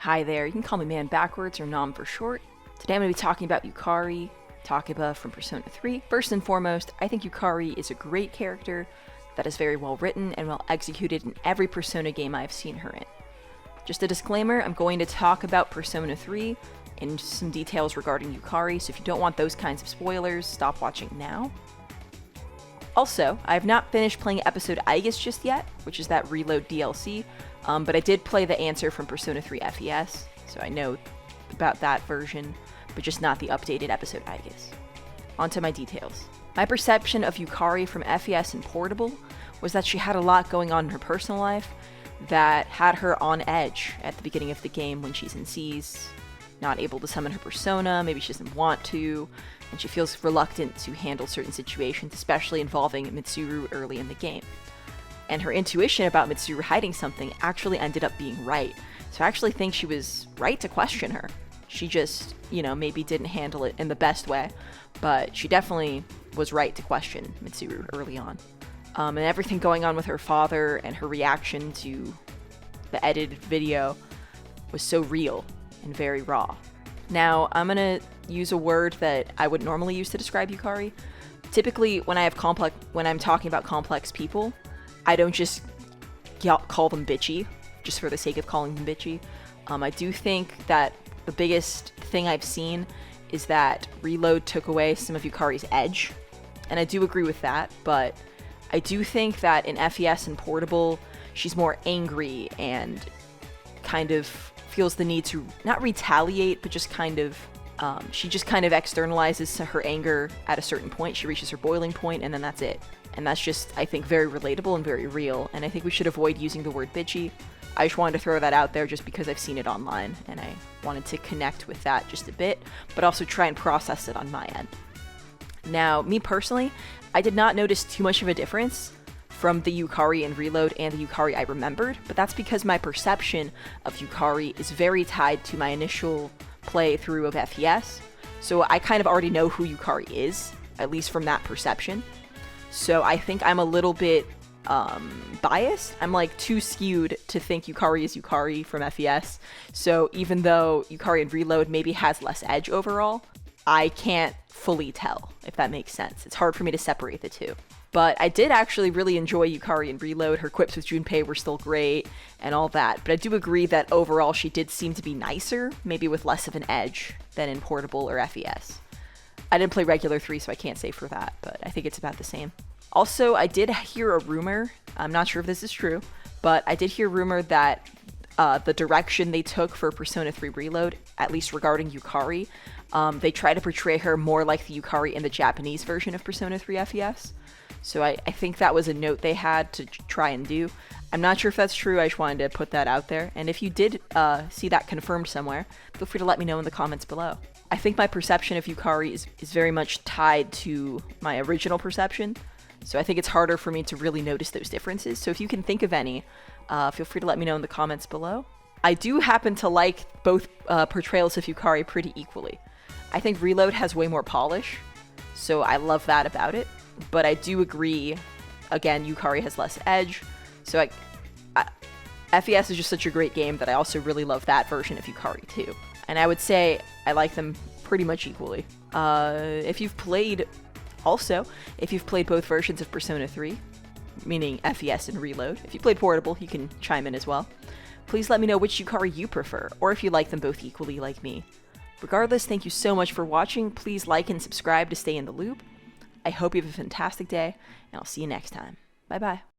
Hi there, you can call me Man Backwards or Nom for short. Today I'm going to be talking about Yukari, Takeba from Persona 3. First and foremost, I think Yukari is a great character that is very well written and well executed in every Persona game I've seen her in. Just a disclaimer, I'm going to talk about Persona 3 and some details regarding Yukari, so if you don't want those kinds of spoilers, stop watching now. Also, I have not finished playing episode Aegis just yet, which is that Reload DLC, but I did play the answer from Persona 3 FES, so I know about that version, but just not the updated episode Aegis. On to my details. My perception of Yukari from FES and Portable was that she had a lot going on in her personal life that had her on edge at the beginning of the game when she's in Seas, not able to summon her persona, maybe she doesn't want to, and she feels reluctant to handle certain situations, especially involving Mitsuru early in the game. And her intuition about Mitsuru hiding something actually ended up being right. So I actually think she was right to question her. She just, maybe didn't handle it in the best way, but she definitely was right to question Mitsuru early on. And everything going on with her father and her reaction to the edited video was so real and very raw. Now, I'm gonna use a word that I would normally use to describe Yukari. Typically, when I'm talking about complex people, I don't just call them bitchy, just for the sake of calling them bitchy. I do think that the biggest thing I've seen is that Reload took away some of Yukari's edge, and I do agree with that, but I do think that in FES and Portable, she's more angry and kind of feels the need to not retaliate, but just she just kind of externalizes her anger at a certain point. She reaches her boiling point, and then that's it. And that's just, I think, very relatable and very real, and I think we should avoid using the word bitchy. I just wanted to throw that out there just because I've seen it online, and I wanted to connect with that just a bit, but also try and process it on my end. Now, me personally, I did not notice too much of a difference from the Yukari in Reload and the Yukari I remembered, but that's because my perception of Yukari is very tied to my initial playthrough of FES, so I kind of already know who Yukari is, at least from that perception. So I think I'm a little bit biased. I'm too skewed to think Yukari is Yukari from FES, so even though Yukari in Reload maybe has less edge overall, I can't fully tell, if that makes sense. It's hard for me to separate the two. But I did actually really enjoy Yukari in Reload. Her quips with Junpei were still great and all that. But I do agree that overall she did seem to be nicer, maybe with less of an edge than in Portable or FES. I didn't play Regular 3, so I can't say for that, but I think it's about the same. Also, I did hear a rumor, I'm not sure if this is true, but I did hear a rumor that the direction they took for Persona 3 Reload, at least regarding Yukari, they try to portray her more like the Yukari in the Japanese version of Persona 3 FES. So I think that was a note they had to try and do. I'm not sure if that's true, I just wanted to put that out there. And if you did see that confirmed somewhere, feel free to let me know in the comments below. I think my perception of Yukari is very much tied to my original perception, so I think it's harder for me to really notice those differences. So if you can think of any, feel free to let me know in the comments below. I do happen to like both portrayals of Yukari pretty equally. I think Reload has way more polish, so I love that about it. But I do agree, again, Yukari has less edge, so FES is just such a great game that I also really love that version of Yukari too. And I would say I like them pretty much equally. If you've played both versions of Persona 3, meaning FES and Reload, if you played Portable, you can chime in as well. Please let me know which Yukari you prefer, or if you like them both equally like me. Regardless, thank you so much for watching. Please like and subscribe to stay in the loop. I hope you have a fantastic day, and I'll see you next time. Bye-bye.